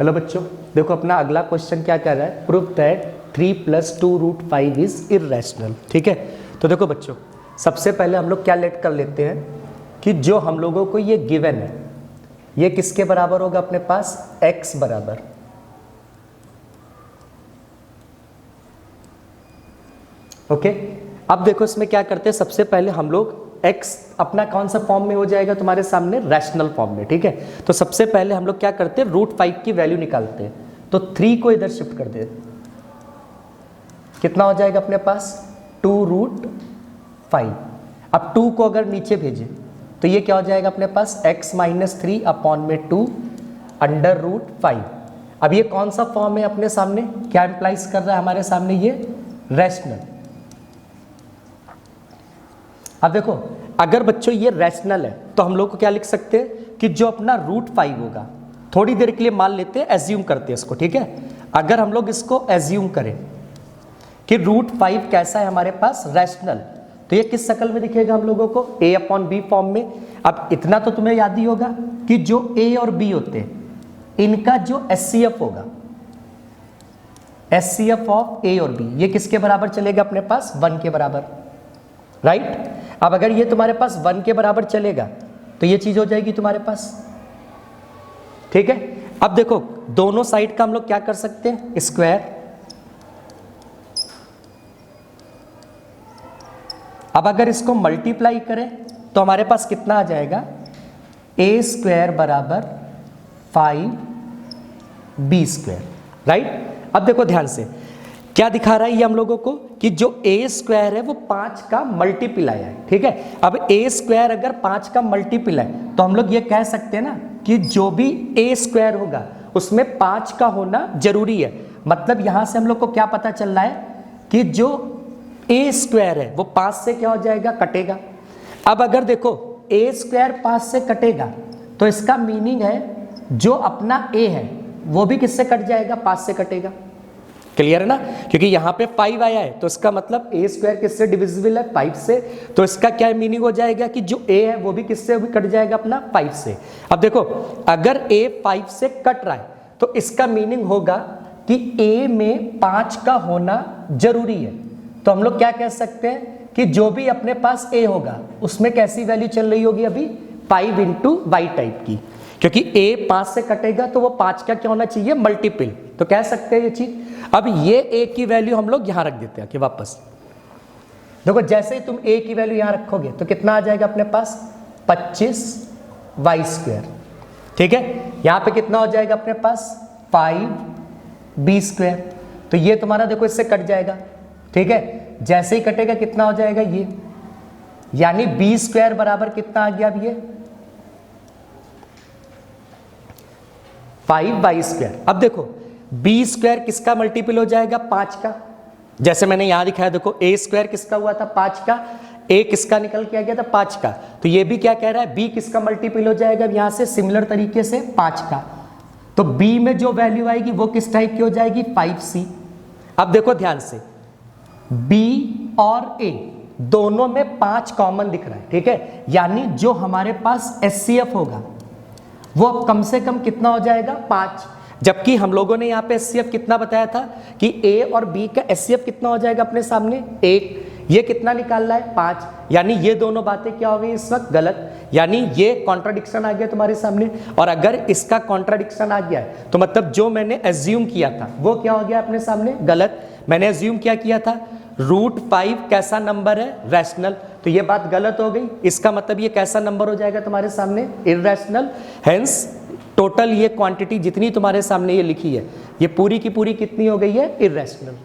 Hello बच्चों, देखो अपना अगला क्वेश्चन क्या कर रहा है, प्रूव दैट 3 + 2√5 इज इर्रेशनल। ठीक है, तो देखो बच्चों, सबसे पहले हम लोग क्या लेट कर लेते हैं कि जो हम लोगों को ये गिवन है ये किसके बराबर होगा अपने पास, x बराबर। ओके, अब देखो इसमें क्या करते हैं, सबसे पहले हम लोग x अपना कौन सा फॉर्म में हो जाएगा तुम्हारे सामने, रैशनल फॉर्म में। ठीक है, तो सबसे पहले हम लोग क्या करते हैं, √5 की वैल्यू निकालते हैं। तो 3 को इधर शिफ्ट कर दे, कितना हो जाएगा अपने पास, 2√5। अब 2 को अगर नीचे भेजे तो ये क्या हो जाएगा अपने पास, x - 3 अपॉन में 2 √5। अब ये कौन सा फॉर्म है अपने सामने, क्या इंप्लाइज कर रहा है हमारे सामने, ये रैशनल। अब देखो, अगर बच्चों ये रैशनल है तो हम लोग को क्या लिख सकते हैं कि जो अपना √5 होगा, थोड़ी देर के लिए मान लेते हैं, एज्यूम करते हैं इसको। ठीक है, अगर हम लोग इसको एज्यूम करें कि √5 कैसा है हमारे पास, रैशनल, तो ये किस शक्ल में दिखेगा हम लोगों को, a/b फॉर्म में। अब इतना तो तुम्हें याद ही होगा कि जो a और b होते हैं इनका जो HCF होगा, HCF ऑफ a और b, ये किसके बराबर चलेगा अपने पास, 1 के बराबर, राइट। अब अगर ये तुम्हारे पास 1 के बराबर चलेगा तो ये चीज हो जाएगी तुम्हारे पास। ठीक है, अब देखो दोनों साइड का हम लोग क्या कर सकते हैं, स्क्वायर। अब अगर इसको मल्टीप्लाई करें तो हमारे पास कितना आ जाएगा, a² बराबर 5b², राइट। अब देखो ध्यान से क्या दिखा रहा है ये हम लोगों को कि जो a² है वो 5 का मल्टीप्लाई है। ठीक है, अब a² अगर 5 का मल्टीप्लाई तो हम लोग ये कह सकते हैं ना कि जो भी a² होगा उसमें 5 का होना जरूरी है। मतलब यहां से हम लोग को क्या पता चल रहा है कि जो a² है वो 5 से क्या हो जाएगा, कटेगा। अब अगर देखो a² 5 से कटेगा तो इसका मीनिंग है जो अपना a है वो भी किससे कट जाएगा, 5 से कटेगा। क्लियर है ना, क्योंकि यहाँ पे 5 आया है तो इसका मतलब a² किससे डिविजिबल है, 5 से। तो इसका क्या मीनिंग हो जाएगा कि जो a है वो भी किससे भी कट जाएगा, अपना 5 से। अब देखो अगर a 5 से कट रहा है तो इसका मीनिंग होगा कि a में 5 का होना जरूरी है। तो हम लोग क्या कह सकते हैं कि जो भी अपने पास a होगा उसमें कैसी वैल्यू चल रही होगी अभी, 5 × y टाइप की, क्योंकि a 5 से कटेगा तो वो 5 का क्या होना चाहिए, मल्टीपल। तो कह सकते हैं ये चीज। अब ये a की वैल्यू हम लोग यहां रख देते हैं कि वापस देखो, जैसे ही तुम a की वैल्यू यहां रखोगे तो कितना आ जाएगा अपने पास, 25y²। ठीक है, यहां पे कितना हो जाएगा अपने पास, 5b²। तो ये तुम्हारा देखो इससे कट जाएगा। ठीक है, जैसे ही कटेगा कितना हो जाएगा ये, यानी b² बराबर कितना आ गया, अब ये 5y²। अब देखो b² किसका मल्टीपल हो जाएगा, 5 का। जैसे मैंने यहां दिखाया, देखो a² किसका हुआ था, 5 का, a किसका निकल के आ गया था, 5 का। तो ये भी क्या कह रहा है, b किसका मल्टीपल हो जाएगा, यहां से सिमिलर तरीके से 5 का। तो b में जो वैल्यू आएगी वो किस टाइप की हो जाएगी, 5c। अब देखो ध्यान से, b और a दोनों में 5 कॉमन दिख रहा है। ठीक है, यानी जो हमारे पास HCF होगा वो अब कम से कम कितना हो जाएगा, 5। जबकि हम लोगों ने यहाँ पे HCF कितना बताया था कि a और b का HCF कितना हो जाएगा अपने सामने, 1। ये कितना निकालना है, 5। यानी ये दोनों बातें क्या हो गई इस वक्त, गलत। यानी ये कॉन्ट्राडिक्शन आ गया तुम्हारे सामने। और अगर इसका कॉन्ट्राडिक्शन आ गया है तो मतलब जो मैंने एज्यूम किया था वो क्या हो गया अपने सामने, गलत। मैंने एज्यूम क्या किया था, √5 कैसा नंबर है, रैशनल। तो ये बात गलत हो गई। इसका मतलब ये कैसा नंबर हो जाएगा तुम्हारे सामने, इर्रेशनल। हेंस टोटल ये क्वांटिटी जितनी तुम्हारे सामने ये लिखी है ये पूरी की पूरी कितनी हो गई है, इर्रेशनल।